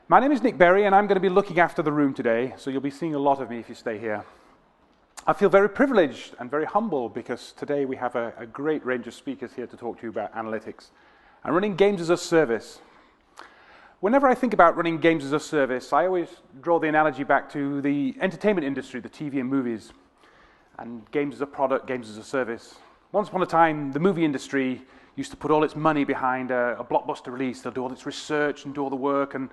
My name is Nick Berry, and I'm going to be looking after the room today, so you'll be seeing a lot of me if you stay here. I feel very privileged and very humble because today we have a great range of speakers here to talk to you about analytics and running games as a service. Whenever I think about running games as a service, I always draw the analogy back to the entertainment industry, the TV and movies, and games as a product, games as a service. Once upon a time, the movie industry used to put all its money behind a blockbuster release. They'll do all its research and do all the work and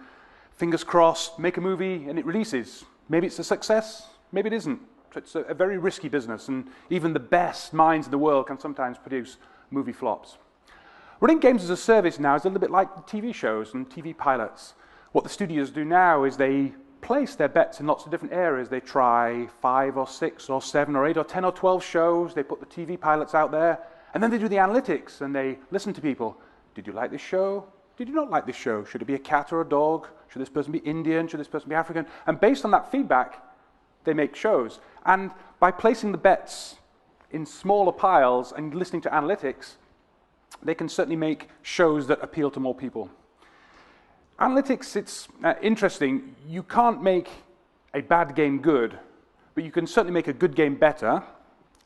fingers crossed, make a movie and it releases. Maybe it's a success, maybe it isn't. It's a very risky business, and even the best minds in the world can sometimes produce movie flops. Running games as a service now is a little bit like TV shows and TV pilots. What the studios do now is they place their bets in lots of different areas. They try 5 or 6 or 7 or 8 or 10 or 12 shows. They put the TV pilots out there, and then they do the analytics, and they listen to people. Did you like this show? Did you not like this show? Should it be a cat or a dog? Should this person be Indian? Should this person be African? And based on that feedback, they make shows. And by placing the bets in smaller piles and listening to analytics, they can certainly make shows that appeal to more people. Analytics, it's interesting. You can't make a bad game good, but you can certainly make a good game better,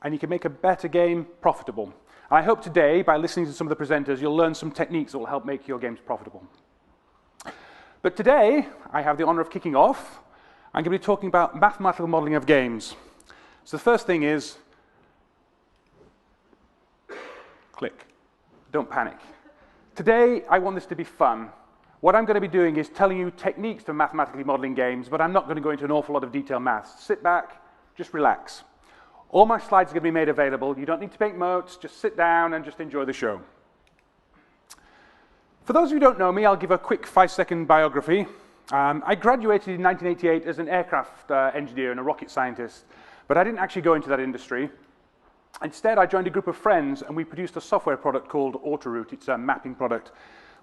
and you can make a better game profitable. I hope today, by listening to some of the presenters, you'll learn some techniques that will help make your games profitable. But today, I have the honor of kicking off. I'm going to be talking about mathematical modeling of games. So the first thing is, click. Don't panic. Today, I want this to be fun. What I'm going to be doing is telling you techniques for mathematically modeling games, but I'm not going to go into an awful lot of detailed maths. Sit back, just relax. All my slides are going to be made available. You don't need to make notes. Just sit down and just enjoy the show. For those of you who don't know me, I'll give a quick 5-second biography. I graduated in 1988 as an aircraft engineer and a rocket scientist, but I didn't actually go into that industry. Instead, I joined a group of friends, and we produced a software product called Autoroute. It's a mapping product.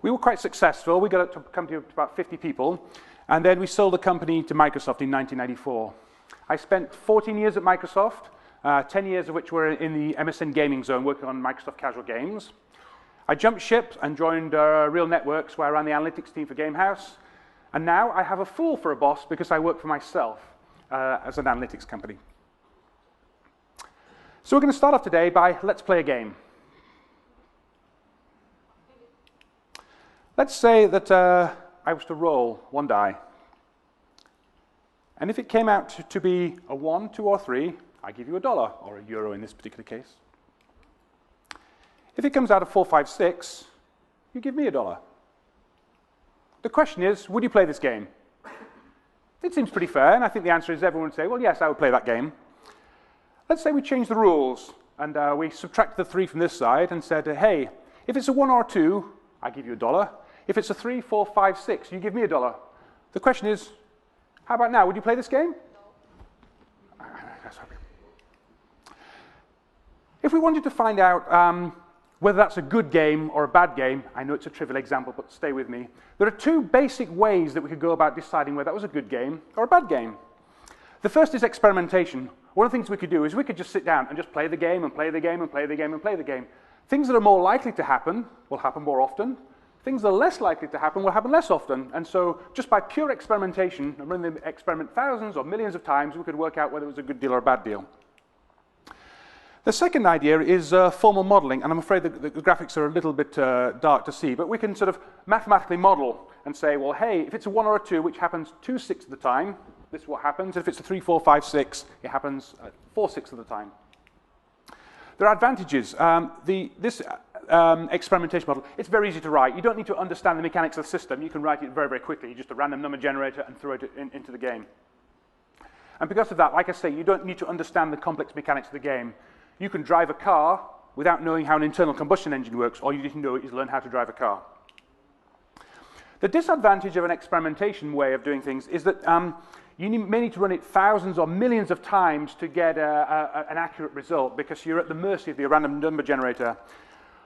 We were quite successful. We got it to come to about 50 people, and then we sold the company to Microsoft in 1994. I spent 14 years at Microsoft, 10 years of which were in the MSN gaming zone, working on Microsoft casual games. I jumped ship and joined Real Networks, where I ran the analytics team for Gamehouse. And now I have a fool for a boss because I work for myself as an analytics company. So we're going to start off today by let's play a game. Let's say that I was to roll one die. And if it came out to be a 1, 2, or 3, I give you $1, or €1 in this particular case. If it comes out of 4, 5, 6, you give me $1. The question is, would you play this game? It seems pretty fair, and I think the answer is everyone would say, well, yes, I would play that game. Let's say we change the rules, and we subtract the 3 from this side and said, hey, if it's a 1 or a 2, I give you $1. If it's a 3, 4, 5, 6, you give me $1. The question is, how about now? Would you play this game? No. If we wanted to find out whether that's a good game or a bad game, I know it's a trivial example, but stay with me. There are 2 basic ways that we could go about deciding whether that was a good game or a bad game. The first is experimentation. One of the things we could do is we could just sit down and just play the game and play the game and play the game and play the game. Things that are more likely to happen will happen more often. Things that are less likely to happen will happen less often. And so just by pure experimentation, and running the experiment thousands or millions of times, we could work out whether it was a good deal or a bad deal. The second idea is formal modeling, and I'm afraid the graphics are a little bit dark to see, but we can sort of mathematically model and say, well, hey, if it's a 1 or a 2, which happens 2/6 of the time, this is what happens. If it's a 3, 4, 5, 6, it happens 4/6 of the time. There are advantages. This experimentation model, it's very easy to write. You don't need to understand the mechanics of the system. You can write it very, very quickly. Just a random number generator and throw it into the game. And because of that, like I say, you don't need to understand the complex mechanics of the game. You can drive a car without knowing how an internal combustion engine works. All you need to know is learn how to drive a car. The disadvantage of an experimentation way of doing things is that you may need to run it thousands or millions of times to get an accurate result because you're at the mercy of the random number generator.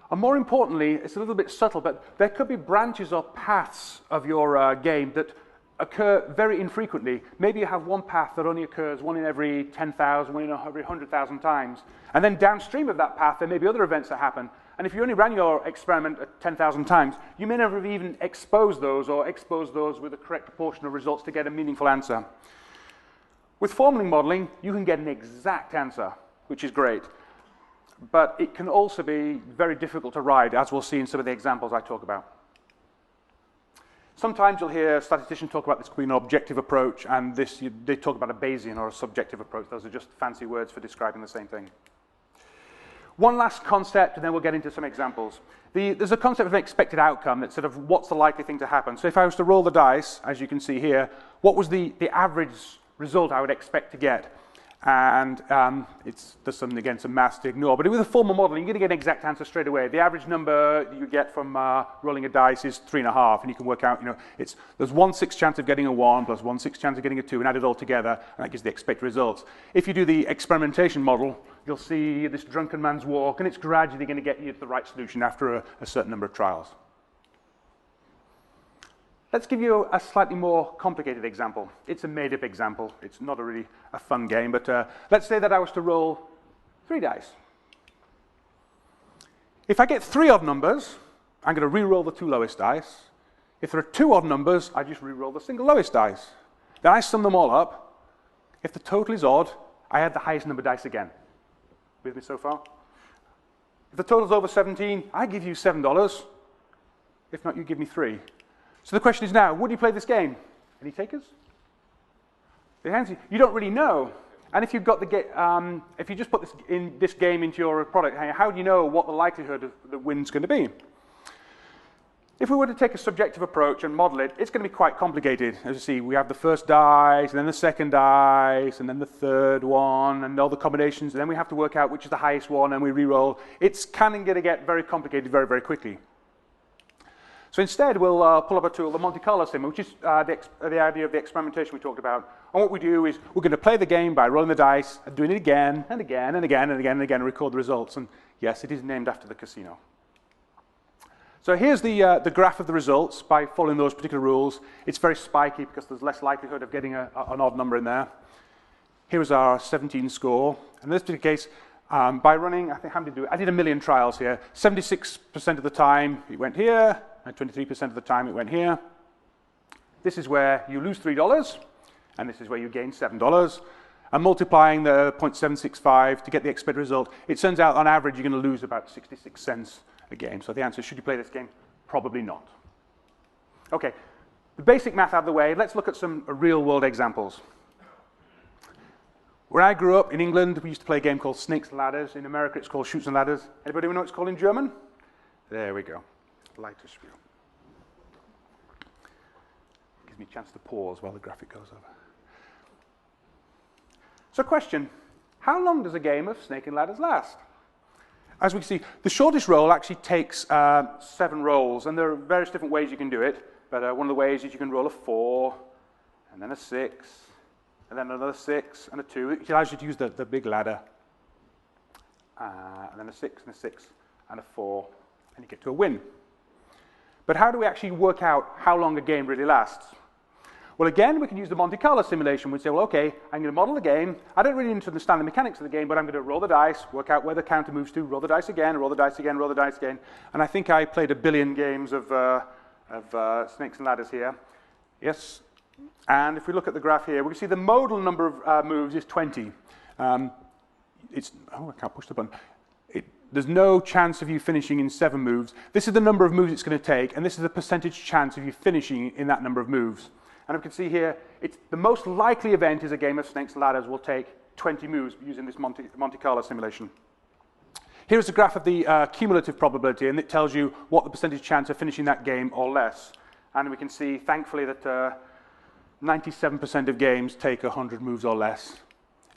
And more importantly, it's a little bit subtle, but there could be branches or paths of your game that occur very infrequently. Maybe you have one path that only occurs 1 in every 10,000, 1 in every 100,000 times. And then downstream of that path, there may be other events that happen. And if you only ran your experiment 10,000 times, you may never have even exposed those or exposed those with the correct proportion of results to get a meaningful answer. With formal modeling, you can get an exact answer, which is great. But it can also be very difficult to ride, as we'll see in some of the examples I talk about. Sometimes you'll hear statisticians talk about this being an objective approach, and they talk about a Bayesian or a subjective approach. Those are just fancy words for describing the same thing. One last concept, and then we'll get into some examples. There's a concept of an expected outcome that's sort of what's the likely thing to happen. So if I was to roll the dice, as you can see here, what was the average result I would expect to get? And there's some maths to ignore. But with a formal model, you're going to get an exact answer straight away. The average number you get from rolling a dice is 3.5, and you can work out, there's 1/6 chance of getting a 1 plus 1/6 chance of getting a 2, and add it all together, and that gives the expected results. If you do the experimentation model, you'll see this drunken man's walk, and it's gradually going to get you to the right solution after a certain number of trials. Let's give you a slightly more complicated example. It's a made-up example. It's not really a fun game, but let's say that I was to roll 3 dice. If I get 3 odd numbers, I'm going to re-roll the 2 lowest dice. If there are 2 odd numbers, I just re-roll the single lowest dice. Then I sum them all up. If the total is odd, I add the highest number dice again. With me so far? If the total's over 17, I give you $7. If not, you give me 3. So the question is now, would you play this game? Any takers? The answer, you don't really know. And if you've got if you just put this game into your product, how do you know what the likelihood of the win's going to be? If we were to take a subjective approach and model it, it's going to be quite complicated. As you see, we have the first dice, and then the second dice, and then the third one, and all the combinations, and then we have to work out which is the highest one, and we re-roll. It's kind of going to get very complicated very, very quickly. So instead, we'll pull up a tool, the Monte Carlo sim, which is the idea of the experimentation we talked about. And what we do is we're going to play the game by rolling the dice and doing it again and again and again and again and again and record the results. And yes, it is named after the casino. So here's the graph of the results by following those particular rules. It's very spiky because there's less likelihood of getting an odd number in there. Here is our 17 score. And in this particular case, by running, I think how many did I did 1 million trials here. 76% of the time it went here, and 23% of the time it went here. This is where you lose $3, and this is where you gain $7. And multiplying the 0.765 to get the expected result, it turns out on average you're going to lose about 66 cents a game. So the answer is, should you play this game? Probably not. Okay, the basic math out of the way, let's look at some real-world examples. Where I grew up in England, we used to play a game called Snakes and Ladders. In America, it's called Shoots and Ladders. Anybody know what it's called in German? There we go. Lighter spiel. Gives me a chance to pause while the graphic goes over. So question, how long does a game of Snake and Ladders last? As we can see, the shortest roll actually takes 7 rolls, and there are various different ways you can do it, but one of the ways is you can roll a 4, and then a 6, and then another 6, and a 2. It allows you to use the big ladder, and then a 6, and a 6, and a 4, and you get to a win. But how do we actually work out how long a game really lasts? Well, again, we can use the Monte Carlo simulation. We say, well, okay, I'm going to model the game. I don't really need to understand the mechanics of the game, but I'm going to roll the dice, work out where the counter moves to, roll the dice again, roll the dice again, roll the dice again. And I think I played 1 billion games of Snakes and Ladders here. Yes. And if we look at the graph here, we can see the modal number of moves is 20. I can't push the button. There's no chance of you finishing in 7 moves. This is the number of moves it's going to take, and this is the percentage chance of you finishing in that number of moves. And we can see here, the most likely event is a game of Snakes and Ladders will take 20 moves using this Monte Carlo simulation. Here is a graph of the cumulative probability, and it tells you what the percentage chance of finishing that game or less. And we can see, thankfully, that 97% of games take 100 moves or less.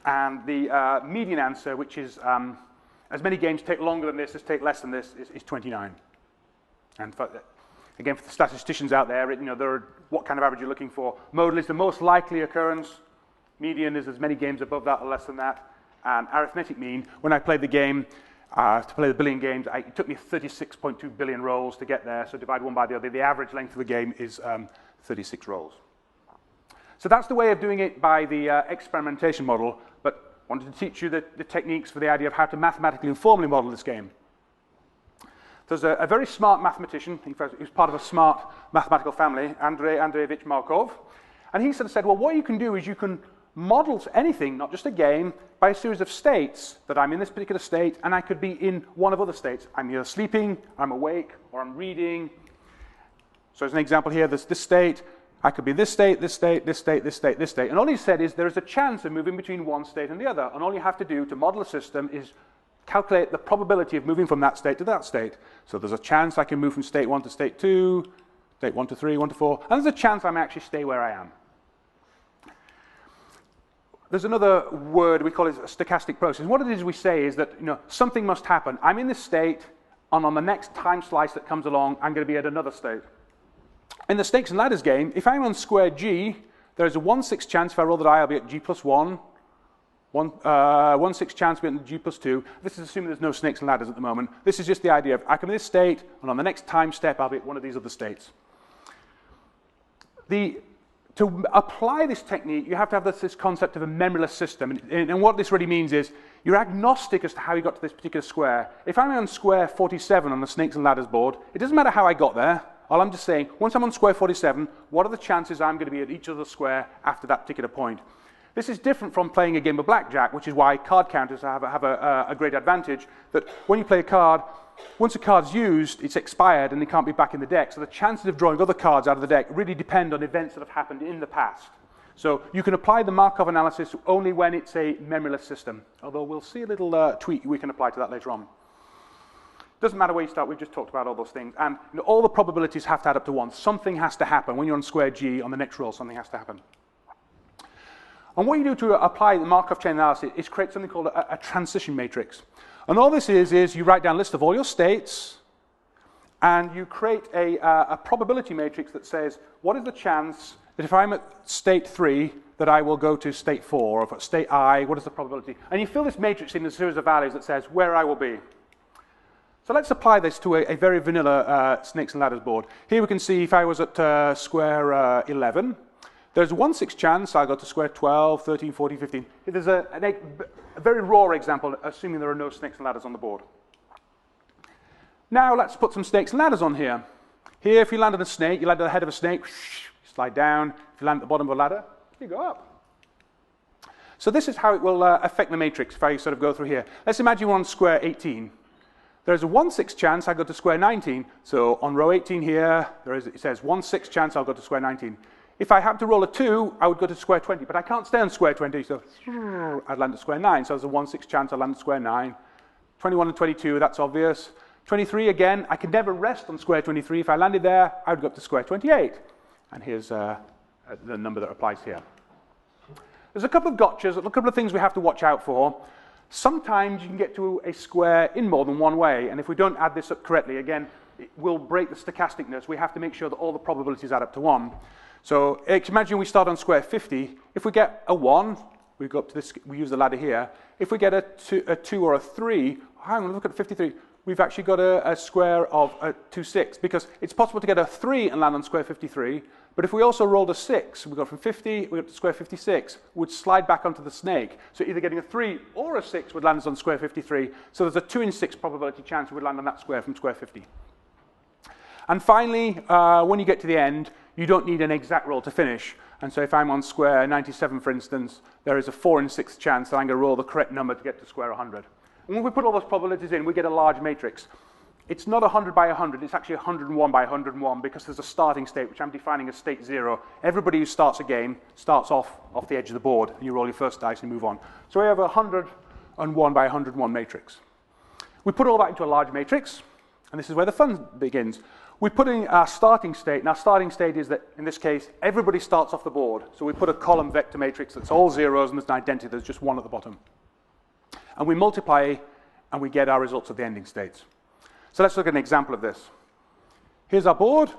And the median answer, which is as many games take longer than this as take less than this, is 29. And again, for the statisticians out there, what kind of average you're looking for. Modal is the most likely occurrence. Median is as many games above that or less than that. And arithmetic mean, when I played the game, to play the billion games, it took me 36.2 billion rolls to get there. So divide one by the other. The average length of the game is 36 rolls. So that's the way of doing it by the experimentation model. But I wanted to teach you the techniques for the idea of how to mathematically and formally model this game. There's a very smart mathematician, he was part of a smart mathematical family, Andrei Andreevich Markov, and he sort of said, well, what you can do is you can model anything, not just a game, by a series of states, that I'm in this particular state, and I could be in one of other states. I'm either sleeping, I'm awake, or I'm reading. So as an example here, there's this state, I could be this state, this state, this state, this state, this state. And all he said is there is a chance of moving between one state and the other, and all you have to do to model a system is calculate the probability of moving from that state to that state. So there's a chance I can move from state 1 to state 2, state 1 to 3, 1 to 4, and there's a chance I may actually stay where I am. There's another word, we call it a stochastic process. And what it is we say is that something must happen. I'm in this state, and on the next time slice that comes along, I'm going to be at another state. In the snakes and ladders game, if I'm on square G, there's a 1/6 chance if I roll the die, I'll be at G plus 1. 1/6 chance to be at G plus 2. This is assuming there's no snakes and ladders at the moment. This is just the idea of I come in this state, and on the next time step, I'll be at one of these other states. To apply this technique, you have to have this concept of a memoryless system. And what this really means is you're agnostic as to how you got to this particular square. If I'm on square 47 on the snakes and ladders board, it doesn't matter how I got there. All I'm just saying, once I'm on square 47, what are the chances I'm going to be at each other square after that particular point? This is different from playing a game of blackjack, which is why card counters have a great advantage, that when you play a card, once a card's used, it's expired and it can't be back in the deck. So the chances of drawing other cards out of the deck really depend on events that have happened in the past. So you can apply the Markov analysis only when it's a memoryless system, although we'll see a little tweak we can apply to that later on. Doesn't matter where you start, we've just talked about all those things. And all the probabilities have to add up to 1. Something has to happen. When you're on square G, on the next roll, something has to happen. And what you do to apply the Markov chain analysis is create something called a transition matrix. And all this is you write down a list of all your states, and you create a probability matrix that says, what is the chance that if I'm at state 3, that I will go to state 4, or if at state I, what is the probability? And you fill this matrix in a series of values that says where I will be. So let's apply this to a very vanilla snakes and ladders board. Here we can see if I was at square 11, there's a 1/6 chance I'll go to square 12, 13, 14, 15. There's a very raw example, assuming there are no snakes and ladders on the board. Now let's put some snakes and ladders on here. Here, if you land on a snake, you land at the head of a snake, slide down. If you land at the bottom of a ladder, you go up. So this is how it will affect the matrix if I sort of go through here. Let's imagine we're on square 18. There's a 1/6 chance I go to square 19. So on row 18 here, it says 1/6 chance I'll go to square 19. If I happen to roll a 2, I would go to square 20, but I can't stay on square 20, so I'd land at square 9. So there's a 1/6 chance I'll land at square 9. 21 and 22, that's obvious. 23, again, I could never rest on square 23. If I landed there, I would go up to square 28. And here's the number that applies here. There's a couple of gotchas, a couple of things we have to watch out for. Sometimes you can get to a square in more than one way, and if we don't add this up correctly, again, it will break the stochasticness. We have to make sure that all the probabilities add up to 1. So imagine we start on square 50. If we get a 1, we go up to this, we use the ladder here. If we get a 2 or a 3, hang on, look at 53. We've actually got a square of 2/6, because it's possible to get a 3 and land on square 53, but if we also rolled a 6, we go from 50, we go to square 56, we'd slide back onto the snake. So either getting a 3 or a 6 would land us on square 53. So there's a 2 in 6 probability chance we would land on that square from square 50. And finally, when you get to the end, you don't need an exact roll to finish. And so if I'm on square 97, for instance, there is a 4 in 6 chance that I'm going to roll the correct number to get to square 100. And when we put all those probabilities in, we get a large matrix. It's not 100 by 100, it's actually 101 by 101, because there's a starting state, which I'm defining as state 0. Everybody who starts a game starts off the edge of the board, and you roll your first dice and move on. So we have a 101 by 101 matrix. We put all that into a large matrix, and this is where the fun begins. We put in our starting state, and our starting state is that, in this case, everybody starts off the board. So we put a column vector matrix that's all zeros, and there's an identity, there's just 1 at the bottom. And we multiply, and we get our results of the ending states. So let's look at an example of this. Here's our board,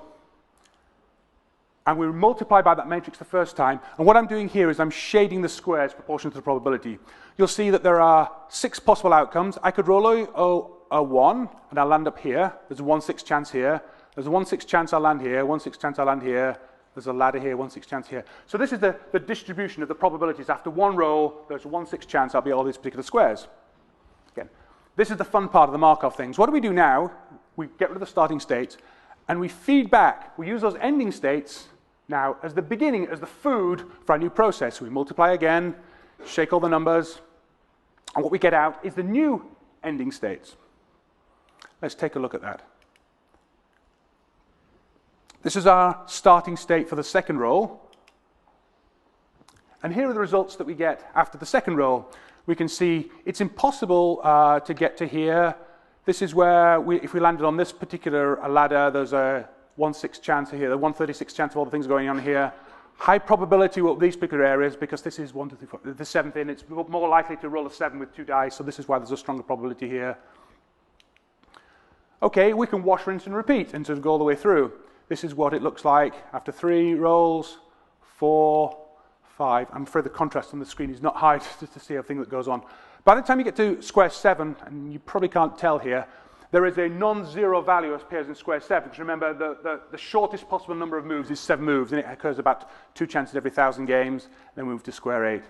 and we multiply by that matrix the first time. And what I'm doing here is I'm shading the squares proportional to the probability. You'll see that there are 6 possible outcomes. I could roll a 1, and I'll land up here. There's a 1/6 chance here. There's a 1/6 chance I'll land here, 1/6 chance I'll land here. There's a ladder here, 1/6 chance here. So this is the distribution of the probabilities. After one roll, there's a 1/6 chance I'll be all these particular squares. Again, this is the fun part of the Markov things. What do we do now? we get rid of the starting states, and we feed back. We use those ending states now as the beginning, as the food for our new process. So we multiply again, shake all the numbers, and what we get out is the new ending states. Let's take a look at that. This is our starting state for the second roll. And here are the results that we get after the second roll. We can see it's impossible to get to here. This is where, if we landed on this particular ladder, there's a 1/6 chance here, the 1/36 chance of all the things going on here. High probability of these particular areas, because this is 1, 2, 3, 4, the 7th in, it's more likely to roll a 7 with 2 dice, so this is why there's a stronger probability here. Okay, we can wash, rinse, and repeat and sort of go all the way through. This is what it looks like after 3 rolls, 4, 5. I'm afraid the contrast on the screen is not high to see everything that goes on. By the time you get to square 7, and you probably can't tell here, there is a non-zero value that appears in square 7. Because remember, the shortest possible number of moves is 7 moves, and it occurs about 2 chances every 1,000 games, then we move to square 8.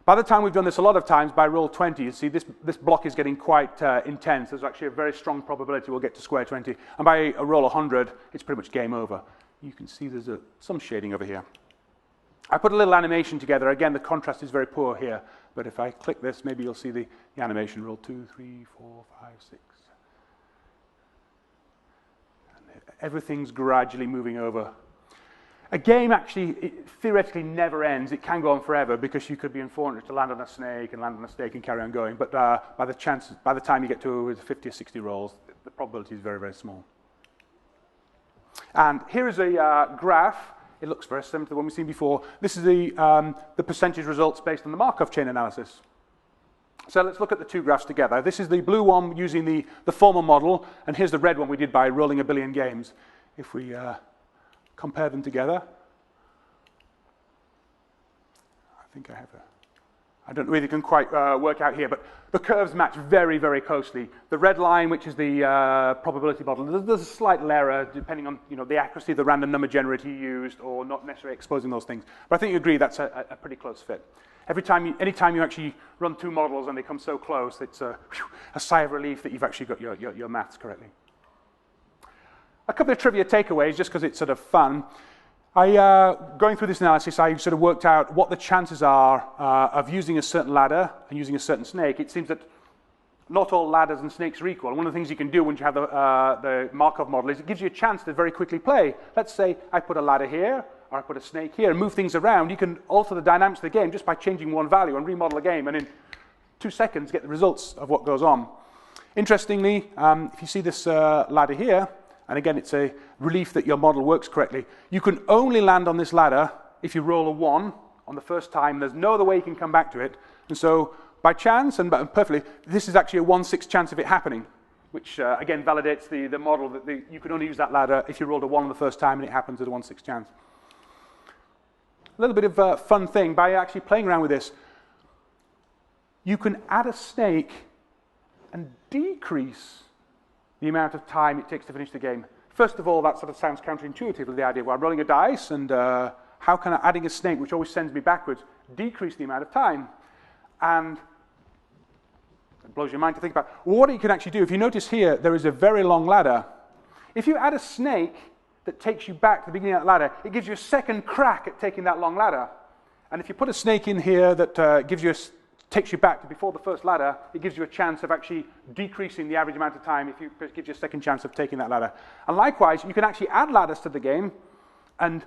By the time we've done this a lot of times, by roll 20, you see this block is getting quite intense. There's actually a very strong probability we'll get to square 20. And by a roll 100, it's pretty much game over. You can see there's some shading over here. I put a little animation together. Again, the contrast is very poor here. But if I click this, maybe you'll see the animation. Roll 2, 3, 4, 5, 6. And everything's gradually moving over. A game actually, theoretically never ends. It can go on forever because you could be unfortunate to land on a snake and carry on going. But by the time you get to 50 or 60 rolls, the probability is very, very small. And here is a graph. It looks very similar to the one we've seen before. This is the percentage results based on the Markov chain analysis. So let's look at the two graphs together. This is the blue one using the formal model, and here's the red one we did by rolling 1 billion games. If we compare them together, I think I don't know if you can quite work out here, but the curves match very, very closely. The red line, which is the probability model, there's a slight error depending on the accuracy of the random number generator you used, or not necessarily exposing those things. But I think you agree that's a pretty close fit. Anytime you actually run 2 models and they come so close, it's a sigh of relief that you've actually got your maths correctly. A couple of trivia takeaways, just because it's sort of fun. Going through this analysis, I sort of worked out what the chances are of using a certain ladder and using a certain snake. It seems that not all ladders and snakes are equal. And one of the things you can do when you have the Markov model is it gives you a chance to very quickly play. Let's say I put a ladder here, or I put a snake here, and move things around. You can alter the dynamics of the game just by changing one value and remodel the game, and in 2 seconds get the results of what goes on. Interestingly, if you see this ladder here, and again, it's a relief that your model works correctly. You can only land on this ladder if you roll a 1 on the first time. There's no other way you can come back to it. And so, by chance, and perfectly, this is actually a 1/6 chance of it happening, which, again, validates the model that you can only use that ladder if you rolled a 1 on the first time and it happens at a 1/6 chance. A little bit of a fun thing, by actually playing around with this, you can add a snake and decrease the amount of time it takes to finish the game. First of all, that sort of sounds counterintuitive with the idea, well, I'm rolling a dice, and how can adding a snake, which always sends me backwards, decrease the amount of time? And it blows your mind to think about, well, what you can actually do. If you notice here, there is a very long ladder. If you add a snake that takes you back to the beginning of that ladder, it gives you a second crack at taking that long ladder. And if you put a snake in here that takes you back to before the first ladder, it gives you a chance of actually decreasing the average amount of time. It gives you a second chance of taking that ladder. And likewise, you can actually add ladders to the game and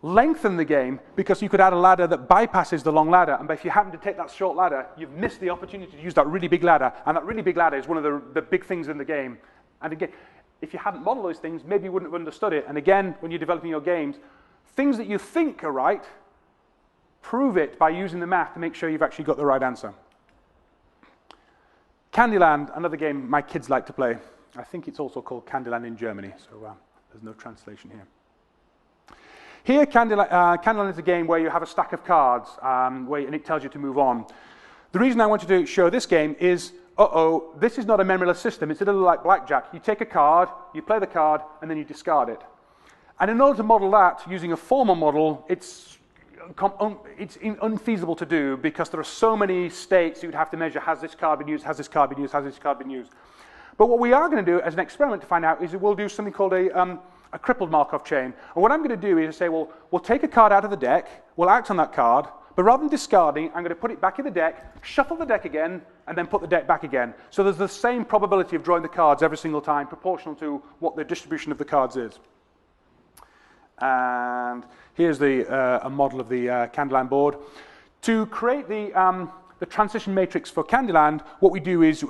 lengthen the game, because you could add a ladder that bypasses the long ladder, and if you happen to take that short ladder, you've missed the opportunity to use that really big ladder, and that really big ladder is one of the big things in the game. And again, if you hadn't modeled those things, maybe you wouldn't have understood it. And again, when you're developing your games, things that you think are right, prove it by using the math to make sure you've actually got the right answer. Candyland, another game my kids like to play. I think it's also called Candyland in Germany, so there's no translation here. Here, Candyland is a game where you have a stack of cards, and it tells you to move on. The reason I wanted to show this game is, this is not a memoryless system. It's a little like blackjack. You take a card, you play the card, and then you discard it. And in order to model that using a formal model, it's unfeasible to do, because there are so many states you'd have to measure. Has this card been used? Has this card been used? Has this card been used? But what we are going to do as an experiment to find out is we'll do something called a crippled Markov chain. And what I'm going to do is say, well, we'll take a card out of the deck, we'll act on that card, but rather than discarding, I'm going to put it back in the deck, shuffle the deck again, and then put the deck back again. So there's the same probability of drawing the cards every single time, proportional to what the distribution of the cards is. And here's a model of the Candyland board. To create the transition matrix for Candyland, what we do is,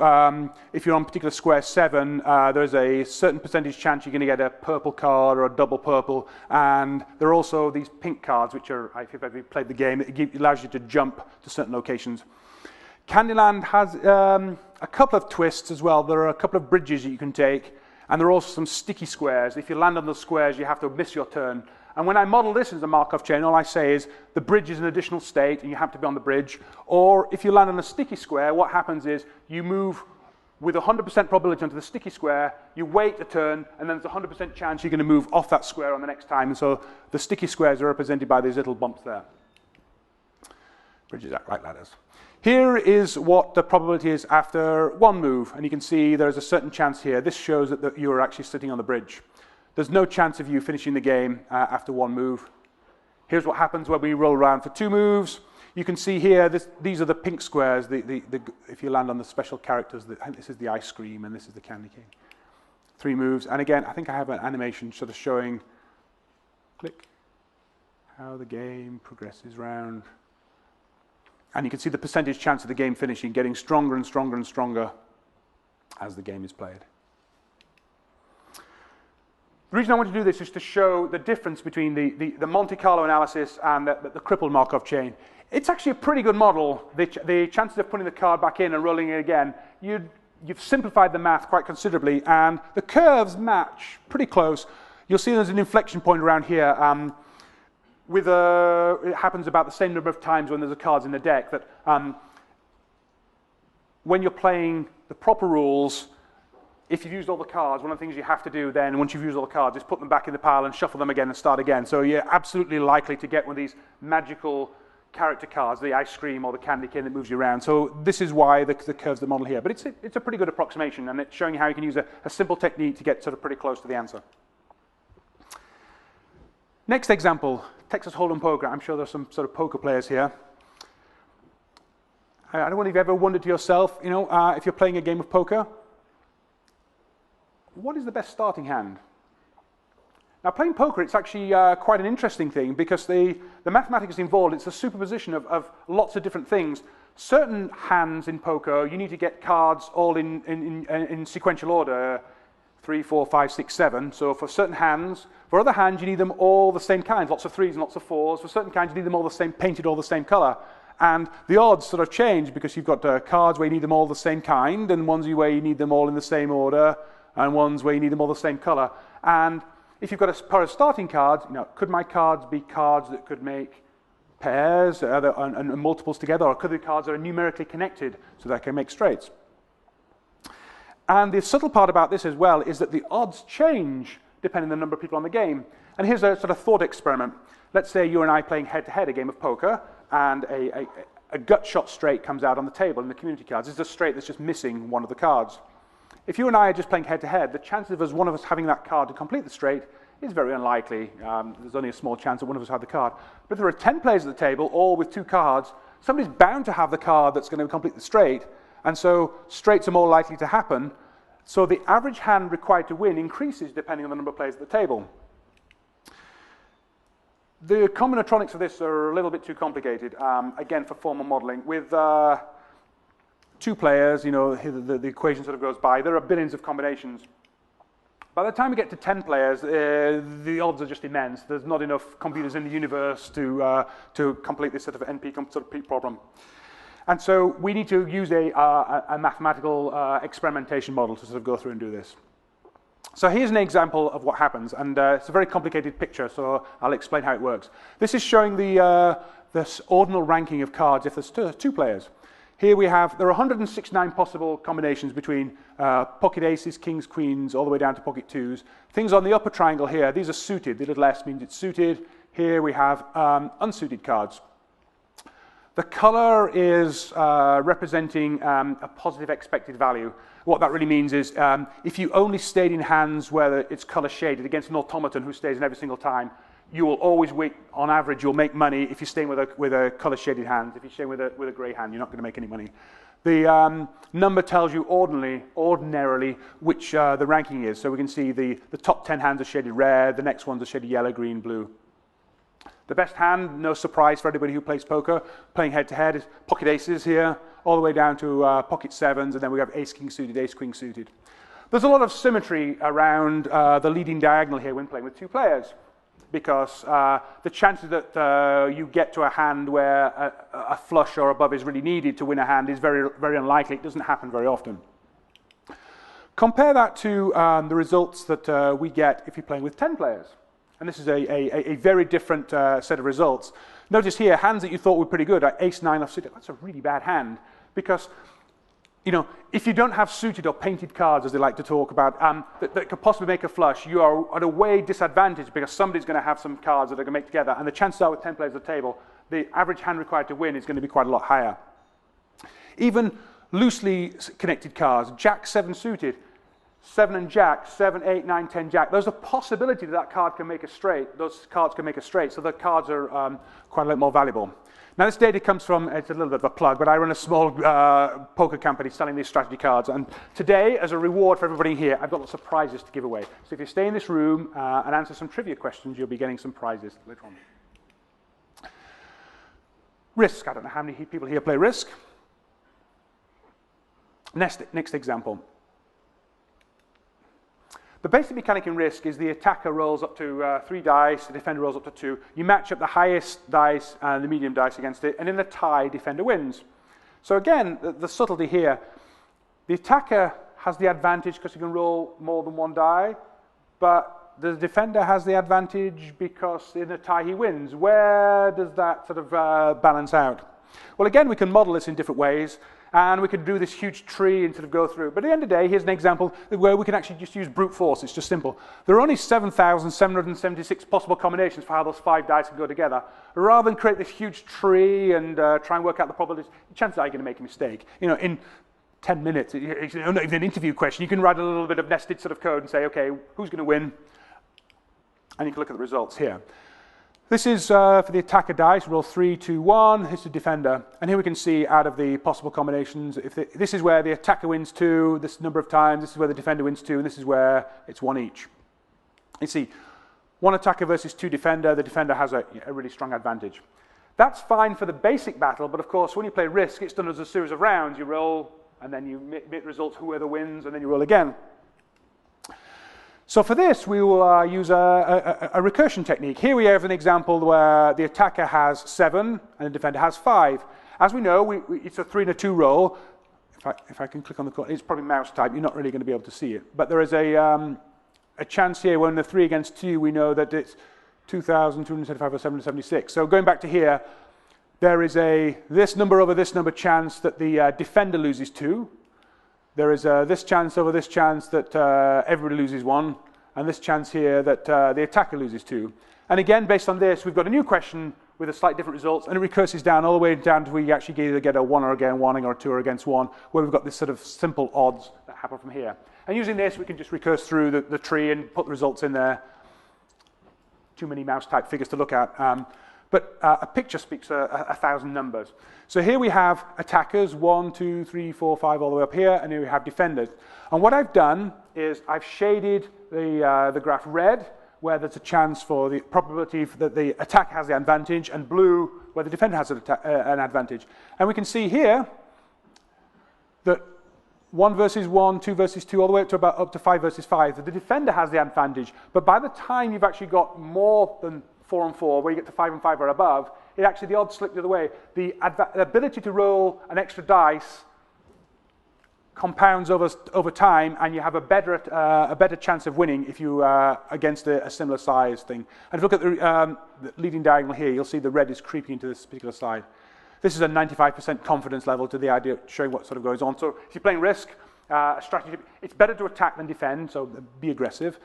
if you're on particular square 7, there's a certain percentage chance you're going to get a purple card or a double purple, and there are also these pink cards, which are, if you've ever played the game, it allows you to jump to certain locations. Candyland has a couple of twists as well. There are a couple of bridges that you can take, and there are also some sticky squares. If you land on those squares, you have to miss your turn. And when I model this as a Markov chain, all I say is the bridge is an additional state, and you have to be on the bridge. Or if you land on a sticky square, what happens is you move with 100% probability onto the sticky square, you wait a turn, and then there's a 100% chance you're going to move off that square on the next time. And so the sticky squares are represented by these little bumps there. Bridges act like ladders. Here is what the probability is after one move, and you can see there's a certain chance here. This shows that you're actually sitting on the bridge. There's no chance of you finishing the game after one move. Here's what happens when we roll around for 2 moves. You can see here, these are the pink squares, if you land on the special characters. This is the ice cream, and this is the candy cane. 3 moves, and again, I think I have an animation sort of showing, click, how the game progresses round. And you can see the percentage chance of the game finishing getting stronger and stronger and stronger as the game is played. The reason I want to do this is to show the difference between the Monte Carlo analysis and the crippled Markov chain. It's actually a pretty good model. The chances of putting the card back in and rolling it again, you've simplified the math quite considerably, and the curves match pretty close. You'll see there's an inflection point around here. It happens about the same number of times when there's a cards in the deck, that when you're playing the proper rules, if you've used all the cards, one of the things you have to do then, once you've used all the cards, is put them back in the pile and shuffle them again and start again. So you're absolutely likely to get one of these magical character cards, the ice cream or the candy cane that moves you around. So this is why the curves the model here. But it's a pretty good approximation, and it's showing you how you can use a simple technique to get sort of pretty close to the answer. Next example, Texas Hold'em poker. I'm sure there's some sort of poker players here. I don't know if you've ever wondered to yourself, if you're playing a game of poker, what is the best starting hand? Now, playing poker, it's actually quite an interesting thing, because the mathematics involved, it's a superposition of lots of different things. Certain hands in poker, you need to get cards all in sequential order, 3, 4, 5, 6, 7. So for certain hands, for other hands, you need them all the same kinds, lots of 3s and lots of 4s. For certain kinds, you need them all the same, painted all the same color. And the odds sort of change, because you've got cards where you need them all the same kind, and ones where you need them all in the same order, and ones where you need them all the same color. And if you've got a pair of starting cards, could my cards be cards that could make pairs and multiples together, or could the cards that are numerically connected so that I can make straights? And the subtle part about this as well is that the odds change depending on the number of people on the game. And here's a sort of thought experiment. Let's say you and I playing head-to-head a game of poker, and a gut shot straight comes out on the table in the community cards. It's a straight that's just missing one of the cards. If you and I are just playing head-to-head, the chances of one of us having that card to complete the straight is very unlikely. There's only a small chance that one of us had the card. But if there are 10 players at the table, all with 2 cards, somebody's bound to have the card that's going to complete the straight, and so straights are more likely to happen. So the average hand required to win increases depending on the number of players at the table. The combinatorics of this are a little bit too complicated, again, for formal modeling. With 2 players, the equation sort of goes by. There are billions of combinations. By the time we get to 10 players, the odds are just immense. There's not enough computers in the universe to complete this sort of NP sort of problem. And so we need to use a mathematical experimentation model to sort of go through and do this. So here's an example of what happens, and it's a very complicated picture, so I'll explain how it works. This is showing this ordinal ranking of cards if there's 2 players. Here there are 169 possible combinations between pocket aces, kings, queens, all the way down to pocket 2s. Things on the upper triangle here, these are suited. The little s means it's suited. Here we have unsuited cards. The color is representing a positive expected value. What that really means is if you only stayed in hands where it's color shaded against an automaton who stays in every single time, you will always wait, on average, you'll make money if you're staying with a color shaded hand. If you're staying with a gray hand, you're not going to make any money. The number tells you ordinarily which the ranking is. So we can see the top 10 hands are shaded red, the next ones are shaded yellow, green, blue. The best hand, no surprise for anybody who plays poker, playing head-to-head, is pocket aces here, all the way down to pocket sevens, and then we have ace-king suited, ace-queen suited. There's a lot of symmetry around the leading diagonal here when playing with two players, because the chances that you get to a hand where a flush or above is really needed to win a hand is very, very unlikely. It doesn't happen very often. Compare that to the results that we get if you're playing with 10 players. And this is a very different set of results. Notice here, hands that you thought were pretty good, like ace-9 off suited. That's a really bad hand, because if you don't have suited or painted cards, as they like to talk about, that could possibly make a flush, you are at a way disadvantage because somebody's going to have some cards that are going to make together, and the chances are with 10 players at the table, the average hand required to win is going to be quite a lot higher. Even loosely connected cards, Jack 7 suited, 7 and Jack, 7, 8, 9, 10 Jack. There's a possibility that card can make a straight. Those cards can make a straight, so the cards are quite a lot more valuable. Now this data comes from, it's a little bit of a plug, but I run a small poker company selling these strategy cards, and today, as a reward for everybody here, I've got lots of prizes to give away. So if you stay in this room and answer some trivia questions, you'll be getting some prizes later on. Risk, I don't know how many people here play Risk. Next example. The basic mechanic in Risk is the attacker rolls up to 3 dice, the defender rolls up to 2. You match up the highest dice and the medium dice against it, and in a tie, defender wins. So again, the subtlety here, the attacker has the advantage because he can roll more than 1 die, but the defender has the advantage because in a tie he wins. Where does that sort of balance out? Well, again, we can model this in different ways. And we could do this huge tree and sort of go through. But at the end of the day, here's an example where we can actually just use brute force. It's just simple. There are only 7,776 possible combinations for how those 5 dice can go together. Rather than create this huge tree and try and work out the probabilities, chances are you're going to make a mistake. In 10 minutes, it's not even an interview question. You can write a little bit of nested sort of code and say, okay, who's going to win? And you can look at the results here. This is for the attacker dice, roll 3, 2, 1, here's the defender. And here we can see out of the possible combinations, this is where the attacker wins 2, this number of times, this is where the defender wins 2, and this is where it's 1 each. You see, 1 attacker versus 2 defender, the defender has a really strong advantage. That's fine for the basic battle, but of course when you play Risk, it's done as a series of rounds. You roll, and then you make results, whoever wins, and then you roll again. So for this, we will use a recursion technique. Here we have an example where the attacker has 7 and the defender has 5. As we know, it's a 3 and a 2 roll. If I can click on the corner, it's probably mouse type. You're not really going to be able to see it. But there is a chance here when the 3 against 2, we know that it's 2,275 or 776. So going back to here, there is this number over this number chance that the defender loses 2. There is this chance over this chance that everybody loses 1, and this chance here that the attacker loses 2. And again, based on this, we've got a new question with a slightly different results, and it recurses down all the way down to where you actually either get a 1 or again 1 or a 2 or against 1, where we've got this sort of simple odds that happen from here. And using this, we can just recurse through the tree and put the results in there. Too many mouse-type figures to look at. But a picture speaks 1,000 numbers. So here we have attackers, 1, 2, 3, 4, 5, all the way up here, and here we have defenders. And what I've done is I've shaded the graph red, where there's a chance for the probability that the attacker has the advantage, and blue, where the defender has an advantage. And we can see here that 1 versus 1, 2 versus 2, all the way up to 5 versus 5, that the defender has the advantage. But by the time you've actually got more than 4 and 4, where you get to 5 and 5 or above, the odds slip the other way. The ability to roll an extra dice compounds over time, and you have a better chance of winning if you against a similar size thing. And if you look at the leading diagonal here, you'll see the red is creeping into this particular side. This is a 95% confidence level to the idea of showing what sort of goes on. So if you're playing Risk, a strategy, it's better to attack than defend, so be aggressive.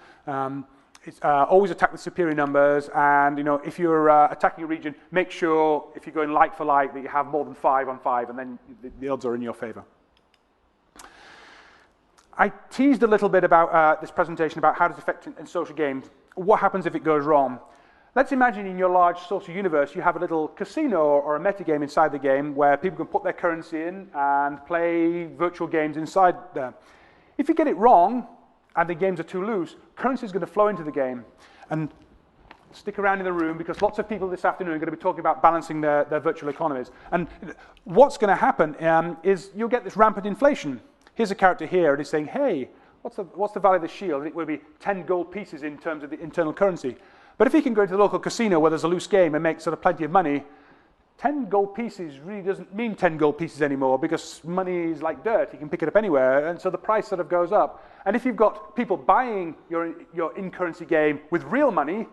It's always attack with superior numbers, and if you're attacking a region, make sure if you're going like for like that you have more than 5 on 5, and then the odds are in your favor. I teased a little bit about this presentation about how does it affect in social games. What happens if it goes wrong? Let's imagine in your large social universe you have a little casino or a metagame inside the game where people can put their currency in and play virtual games inside there. If you get it wrong and the games are too loose, currency is going to flow into the game. And stick around in the room because lots of people this afternoon are going to be talking about balancing their virtual economies. And what's going to happen is you'll get this rampant inflation. Here's a character here, and he's saying, hey, what's the value of the shield? It will be 10 gold pieces in terms of the internal currency. But if he can go to the local casino where there's a loose game and make sort of plenty of money, 10 gold pieces really doesn't mean 10 gold pieces anymore because money is like dirt. You can pick it up anywhere, and so the price sort of goes up. And if you've got people buying your in-currency game with real money,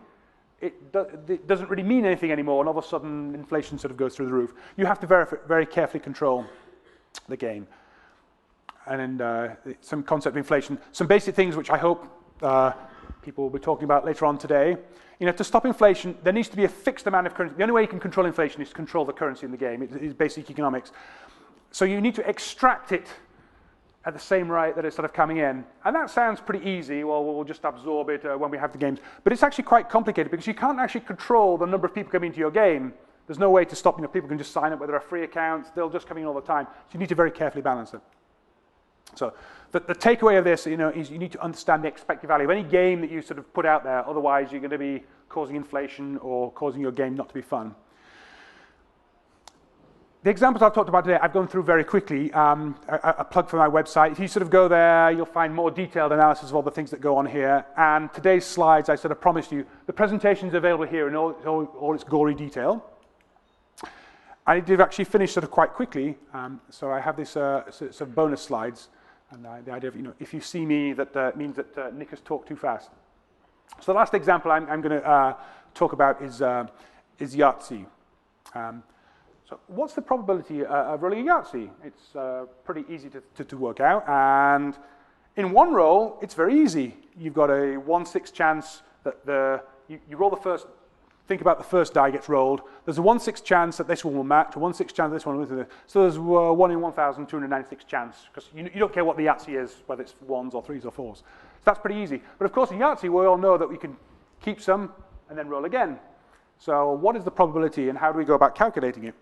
it doesn't really mean anything anymore, and all of a sudden inflation sort of goes through the roof. You have to very carefully control the game. And some concept of inflation, some basic things which I hope people will be talking about later on today. To stop inflation, there needs to be a fixed amount of currency. The only way you can control inflation is to control the currency in the game. It is basic economics. So you need to extract it at the same rate that it's sort of coming in. And that sounds pretty easy. Well, we'll just absorb it when we have the games. But it's actually quite complicated because you can't actually control the number of people coming into your game. There's no way to stop. People can just sign up whether they're free accounts. They'll just come in all the time. So you need to very carefully balance it. So the takeaway of this, is you need to understand the expected value of any game that you sort of put out there. Otherwise, you're going to be causing inflation or causing your game not to be fun. The examples I've talked about today, I've gone through very quickly. A plug for my website. If you sort of go there, you'll find more detailed analysis of all the things that go on here. And today's slides, I sort of promised you, the presentation is available here in all its gory detail. I did actually finish sort of quite quickly, so I have this sort of bonus slides. And the idea of, if you see me, that means that Nick has talked too fast. So the last example I'm going to talk about is Yahtzee. So what's the probability of rolling a Yahtzee? It's pretty easy to work out. And in one roll, it's very easy. You've got a 1/6 chance that you roll the first. Think about the first die gets rolled. There's a 1/6 chance that this one will match, a 1/6 chance that this one will match. So there's 1 in 1,296 chance, because you don't care what the Yahtzee is, whether it's 1s or 3s or 4s. So that's pretty easy. But of course in Yahtzee we all know that we can keep some and then roll again. So what is the probability and how do we go about calculating it?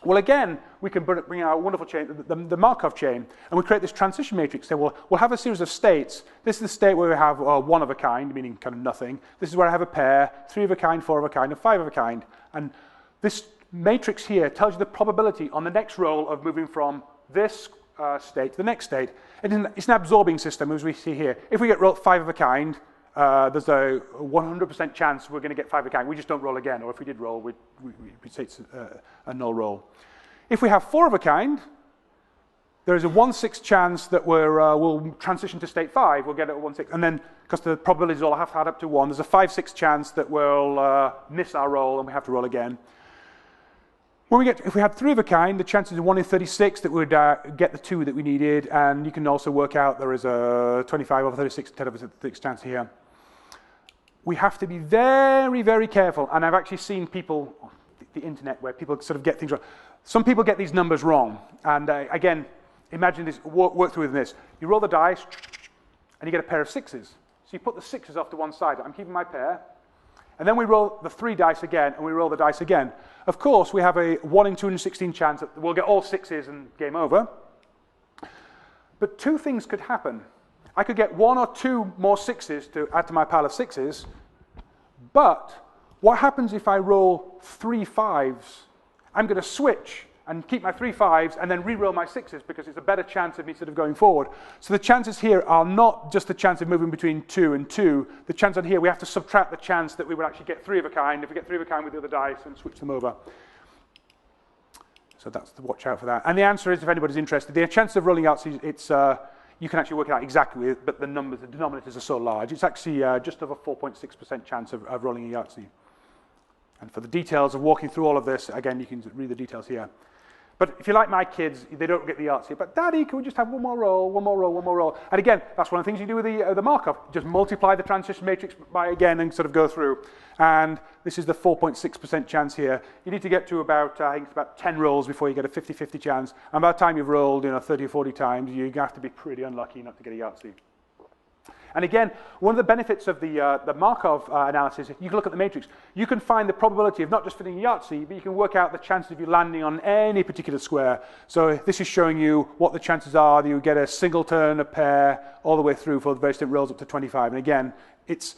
Well, again, we can bring our wonderful chain, the Markov chain, and we create this transition matrix. So we'll have a series of states. This is the state where we have 1 of a kind, meaning kind of nothing. This is where I have a pair, 3 of a kind, 4 of a kind, and 5 of a kind. And this matrix here tells you the probability on the next roll of moving from this state to the next state. It's an absorbing system, as we see here. If we get rolled 5 of a kind, there's a 100% chance we're going to get 5 of a kind. We just don't roll again, or if we did roll, we'd say it's a null roll. If we have 4 of a kind, there is a 1/6 chance that we'll transition to state 5. We'll get it at 1/6, and then because the probabilities all have to add up to 1, there's a 5/6 chance that we'll miss our roll and we have to roll again. If we had 3 of a kind, the chances are 1 in 36 that we'd get the 2 that we needed, and you can also work out there is a 25 over 36 chance here. We have to be very, very careful, and I've actually seen people on the internet where people sort of get things wrong. Some people get these numbers wrong, and again, imagine this, work through with this. You roll the dice, and you get a pair of 6s. So you put the 6s off to one side. I'm keeping my pair. And then we roll the 3 dice again, and we roll the dice again. Of course, we have a 1 in 216 chance that we'll get all 6s and game over. But 2 things could happen. I could get 1 or 2 more 6s to add to my pile of 6s. But what happens if I roll 3 5s? I'm going to switch and keep my 3 5s and then re-roll my 6s because it's a better chance of me sort of going forward. So the chances here are not just the chance of moving between 2 and 2. The chance on here, we have to subtract the chance that we would actually get 3 of a kind. If we get 3 of a kind with the other dice and switch them over. So that's to watch out for that. And the answer is, if anybody's interested, the chance of rolling out, it's you can actually work it out exactly, but the denominators are so large. It's actually just over 4.6% chance of rolling a Yahtzee. And for the details of walking through all of this, again, you can read the details here. But if you're like my kids, they don't get the Yahtzee. But Daddy, can we just have one more roll, one more roll, one more roll? And again, that's one of the things you do with the Markov. Just multiply the transition matrix by again and sort of go through. And this is the 4.6% chance here. You need to get to about, I think it's about 10 rolls before you get a 50-50 chance. And by the time you've rolled, 30 or 40 times, you have to be pretty unlucky not to get a Yahtzee. And again, one of the benefits of the Markov analysis, you can look at the matrix. You can find the probability of not just fitting a Yahtzee, but you can work out the chances of you landing on any particular square. So this is showing you what the chances are that you get a singleton, a pair, all the way through for the various different rolls up to 25. And again, it's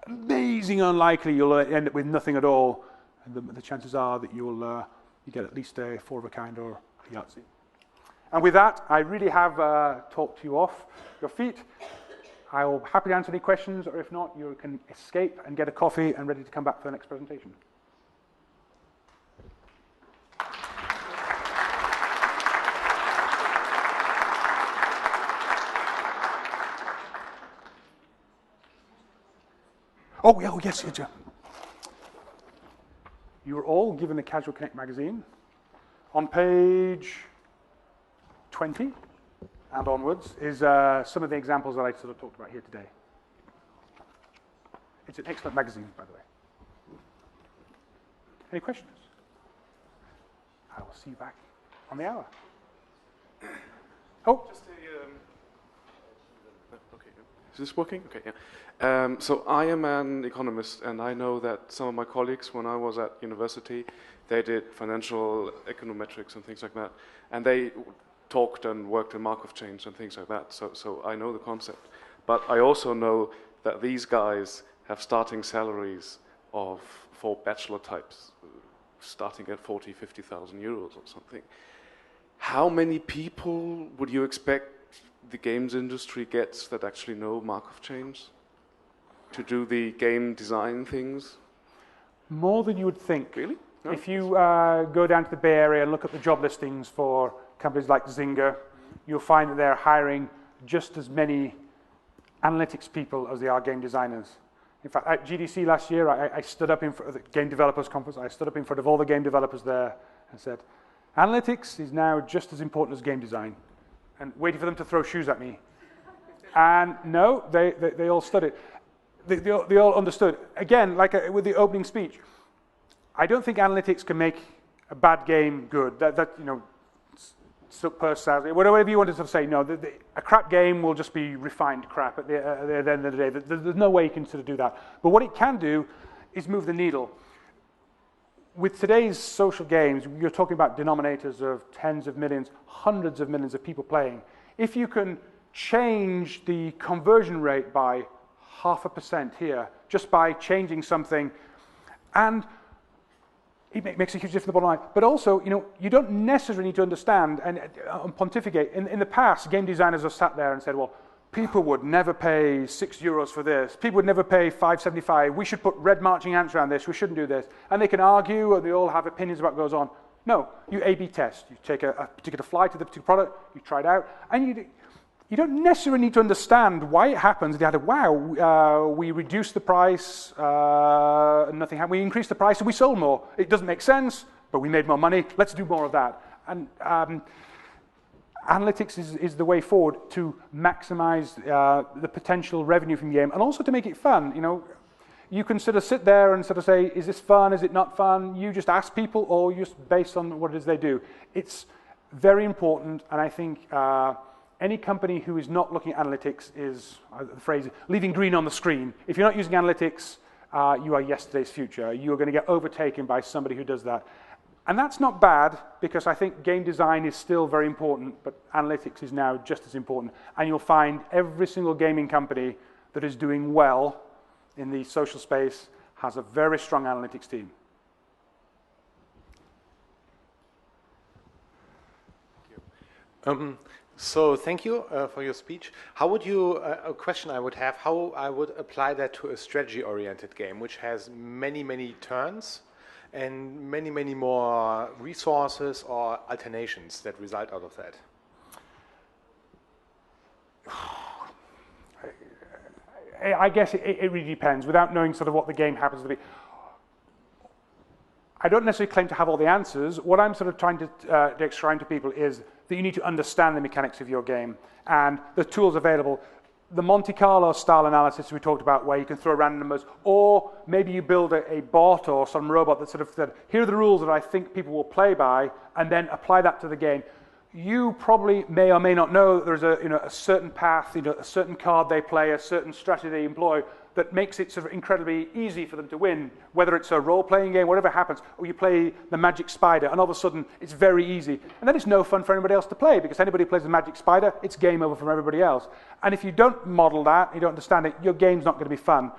amazing unlikely you'll end up with nothing at all. And the chances are that you get at least a 4 of a kind or a Yahtzee. And with that, I really have talked you off your feet. I'll happily answer any questions, or if not, you can escape and get a coffee and ready to come back for the next presentation. Oh, yes, you were all given the Casual Connect magazine. On page 20 and onwards is some of the examples that I sort of talked about here today. It's an excellent magazine, by the way. Any questions? I will see you back on the hour. Oh. Just okay. Is this working? Okay, yeah. So I am an economist, and I know that some of my colleagues, when I was at university, they did financial econometrics and things like that, and they talked and worked in Markov chains and things like that, so I know the concept. But I also know that these guys have starting salaries for bachelor types, starting at 40, 50,000 euros or something. How many people would you expect the games industry gets that actually know Markov chains to do the game design things? More than you would think. Really? No? If you go down to the Bay Area and look at the job listings for companies like Zynga, you'll find that they're hiring just as many analytics people as they are game designers. In fact, at GDC last year, I stood up in front of the Game Developers Conference. I stood up in front of all the game developers there and said, analytics is now just as important as game design. And waiting for them to throw shoes at me. And no, they all stood it. They all understood. Again, like with the opening speech, I don't think analytics can make a bad game good. Silk purse salary, whatever you wanted to say. No, a crap game will just be refined crap at the end of the day. There's no way you can sort of do that. But what it can do is move the needle. With today's social games, you're talking about denominators of tens of millions, hundreds of millions of people playing. If you can change the conversion rate by 0.5% here, just by changing something, and it makes a huge difference to the bottom line. But also, you don't necessarily need to understand and pontificate. In the past, game designers have sat there and said, well, people would never pay €6 for this. People would never pay $5.75. We should put red marching ants around this. We shouldn't do this. And they can argue, or they all have opinions about what goes on. No, you A/B test. You take a particular fly to the particular product, you try it out, and you don't necessarily need to understand why it happens. They had we reduced the price, and nothing happened. We increased the price, and we sold more. It doesn't make sense, but we made more money. Let's do more of that. And analytics is the way forward to maximize the potential revenue from the game, and also to make it fun. You can sort of sit there and sort of say, is this fun? Is it not fun? You just ask people, or just based on what it is they do. It's very important, and I think any company who is not looking at analytics is, the phrase, leaving green on the screen. If you're not using analytics, you are yesterday's future. You are going to get overtaken by somebody who does that. And that's not bad, because I think game design is still very important, but analytics is now just as important. And you'll find every single gaming company that is doing well in the social space has a very strong analytics team. Thank you. So thank you for your speech. How would you, a question I would have, how I would apply that to a strategy-oriented game, which has many, many turns and many, many more resources or alternations that result out of that? I guess it really depends, without knowing sort of what the game happens to be. I don't necessarily claim to have all the answers. What I'm sort of trying to explain to people is that you need to understand the mechanics of your game, and the tools available. The Monte Carlo style analysis we talked about, where you can throw random numbers, or maybe you build a bot or some robot that sort of said, here are the rules that I think people will play by, and then apply that to the game. You probably may or may not know that there's a certain path, a certain card they play, a certain strategy they employ that makes it sort of incredibly easy for them to win, whether it's a role-playing game, whatever happens, or you play the Magic Spider, and all of a sudden it's very easy. And then it's no fun for anybody else to play, because anybody who plays the Magic Spider, it's game over from everybody else. And if you don't model that, you don't understand it, your game's not going to be fun.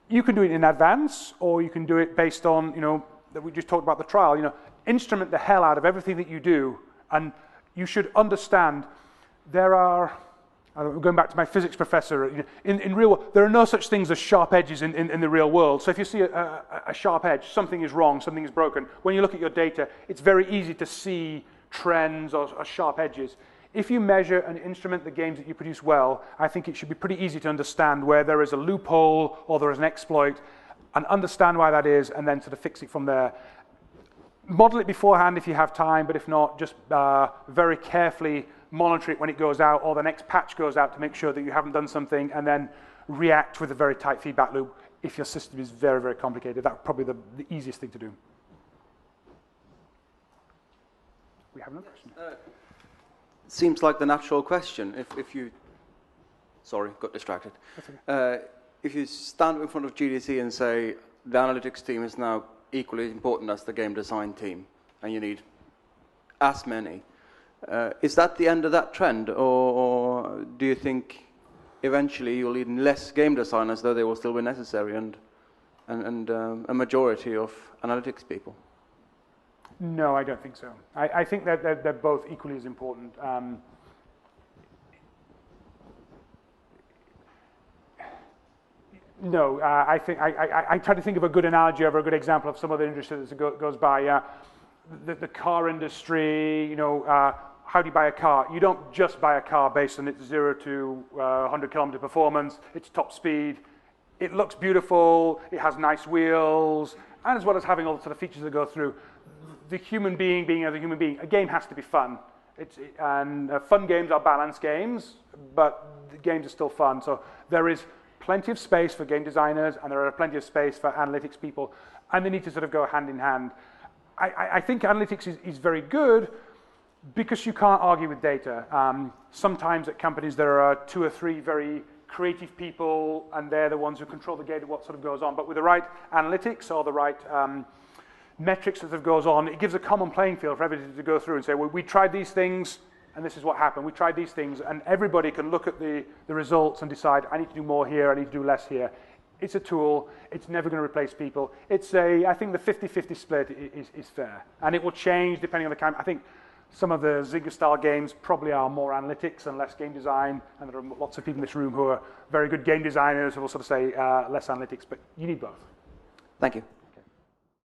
You can do it in advance, or you can do it based on, that we just talked about the trial. Instrument the hell out of everything that you do, and you should understand there are, going back to my physics professor, in real world, there are no such things as sharp edges in the real world. So if you see a sharp edge, something is wrong, something is broken. When you look at your data, it's very easy to see trends or sharp edges. If you measure and instrument the games that you produce well, I think it should be pretty easy to understand where there is a loophole or there is an exploit, and understand why that is, and then sort of fix it from there. Model it beforehand if you have time, but if not, just very carefully monitor it when it goes out or the next patch goes out to make sure that you haven't done something, and then react with a very tight feedback loop if your system is very, very complicated. That's probably the easiest thing to do. We have another question. Seems like the natural question. If you, sorry, got distracted. That's okay. If you stand in front of GDC and say the analytics team is now equally important as the game design team, and you need as many, is that the end of that trend, or do you think eventually you'll need less game designers, though they will still be necessary, and a majority of analytics people? No, I don't think so. I think that they're both equally as important. No, I think I try to think of a good analogy or a good example of some other industry that goes by. The car industry, how do you buy a car? You don't just buy a car based on its 0 to 100 kilometer performance, its top speed. It looks beautiful, it has nice wheels, and as well as having all the sort of features that go through. The human being as a human being, a game has to be fun. Fun games are balanced games, but the games are still fun. So there is plenty of space for game designers, and there are plenty of space for analytics people, and they need to sort of go hand in hand. I think analytics is very good because you can't argue with data. Sometimes at companies there are 2 or 3 very creative people, and they're the ones who control the gate of what sort of goes on. But with the right analytics or the right metrics that goes on, it gives a common playing field for everybody to go through and say, well, we tried these things, and this is what happened. We tried these things, and everybody can look at the results and decide, I need to do more here, I need to do less here. It's a tool. It's never going to replace people. I think the 50-50 split is fair, and it will change depending on the kind. I think some of the Zynga-style games probably are more analytics and less game design, and there are lots of people in this room who are very good game designers who will sort of say less analytics, but you need both. Thank you.